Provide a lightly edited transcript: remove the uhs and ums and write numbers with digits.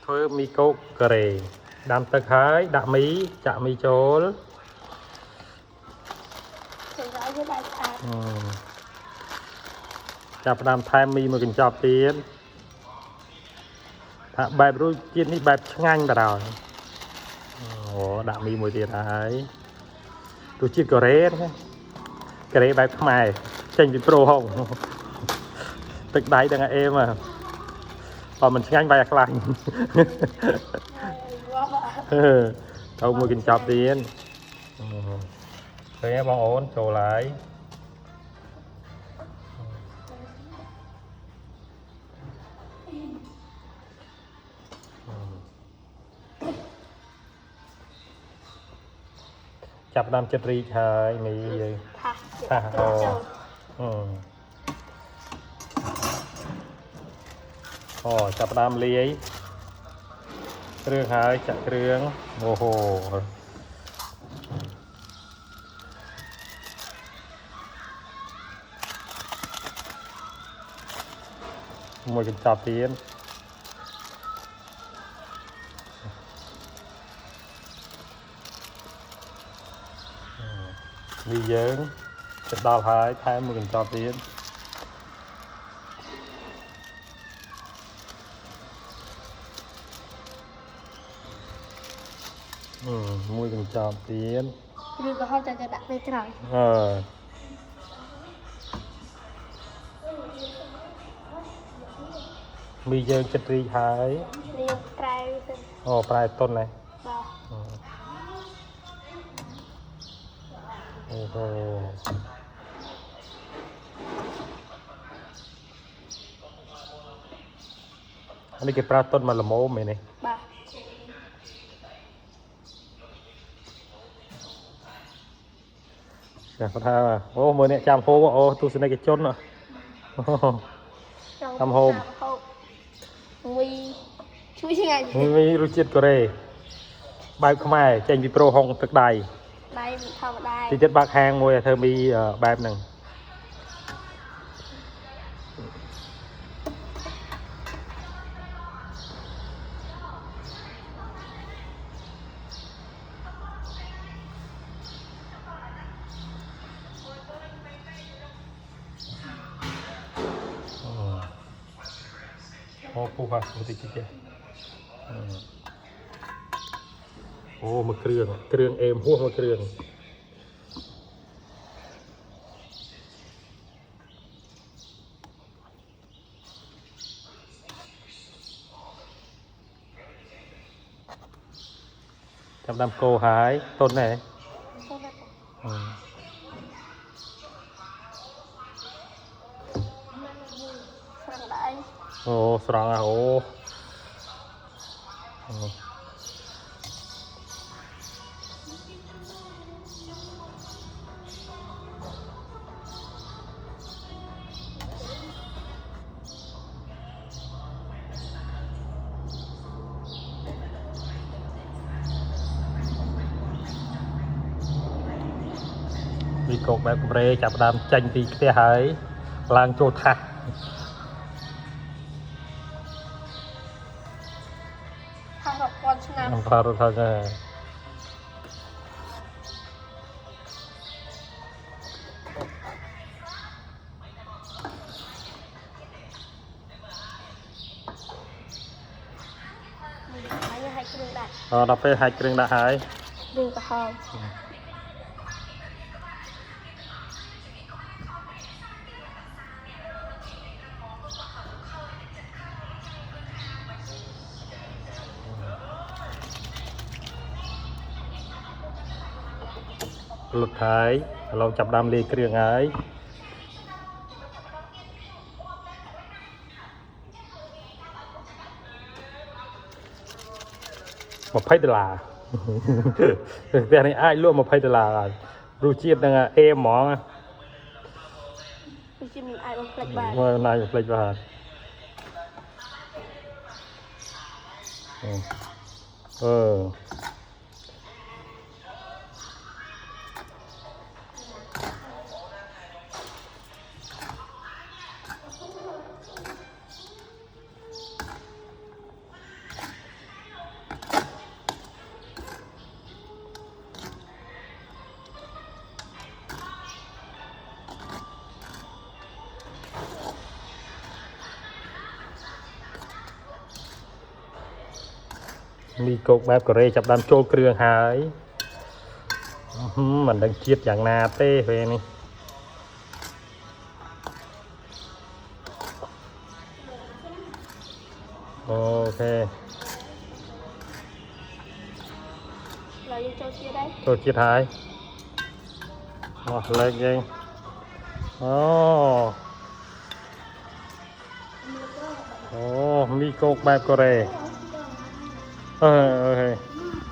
ធ្វើមីកូការ៉េដាំទឹកហើយដាក់មីចាក់មីចូលចាប់ផ្ដើមថែមមីមួយកញ្ចប់ទៀតថាបែបរសជាតិនេះបែបឆ្ងាញ់បណ្ដោយអូដាក់មីមួយទៀតហើយរសជាតិការ៉េណាការ៉េបែបខ្មែរចេញពីប្រូហុងទឹកដៃទាំងអេមបើមិនឆ្ងាញ់បែបខ្លាញ់ទៅមួយកញ្ចប់ទៀតឃើញទេបងអូនចូលហើយចាប់ដើមចិត្តរីកហើយមីយើងថាអូចាប់ដើមលាយគ្រឿងហើយចាក់គ្រឿងអូហូមួយកញ្ចប់ទៀតមីយើងចិត្តដល់ហើយថែមមួយកញ្ចប់ទៀតមួយកញ្ចប់ទៀតឬក៏ហត់តែដាក់ពេលក្រោយមីយើងចិត្តរីកហើយនេះប្រែអូប្រែតុនណាបាទអូហូនេះគេប្រើតុនមកល្មមមែនទេបាទចាគាត់ថាអូមើលអ្នកចាំហូបអូទស្សនិកជនចាំហូបមួយជួយឆ្ងាញ់មីរសជាតិកូរ៉េបែបខ្មែរចេញពីប្រូហុងទឹកដៃដៃធម្មតាទីចិត្តបាក់ហាងមួយឲ្យធ្វើមីបែបហ្នឹងអូពុះបាទតិចតិចអូមកគ្រឿងអេមហួសមកគ្រឿងចាប់ដាំកោហើយតុនណែអូស្រង់អូមីកូបែបកូរ៉េចាប់ដើមចាញ់ពីផ្ទះហើយឡើងចូលថាសរាប់ពាន់ឆ្នាំបាទរត់ហើយដល់ពេលហាច់គ្រឿងដាក់ហើយគ្រឿងក្រហមលុតហើយឥឡូវចាប់ដាំលាយគ្រឿងហើយ$20ផ្ទះនេះអាចលក់$20ហើយរសជាតិនឹងអេមហ្មងរសជាតិមិនអាចបំភ្លេចបានមិនអាចបំភ្លេចបាន มีโกกแบบกระเรจับดำโจเครื่องหายมันดังเชียดอย่างนาเต้ไปนี่โอเคเรายังโจเชียได้ โจเชียดหายอ๋อเล็กเองอ๋อโอ้มีโกกแบบกระเรโอเค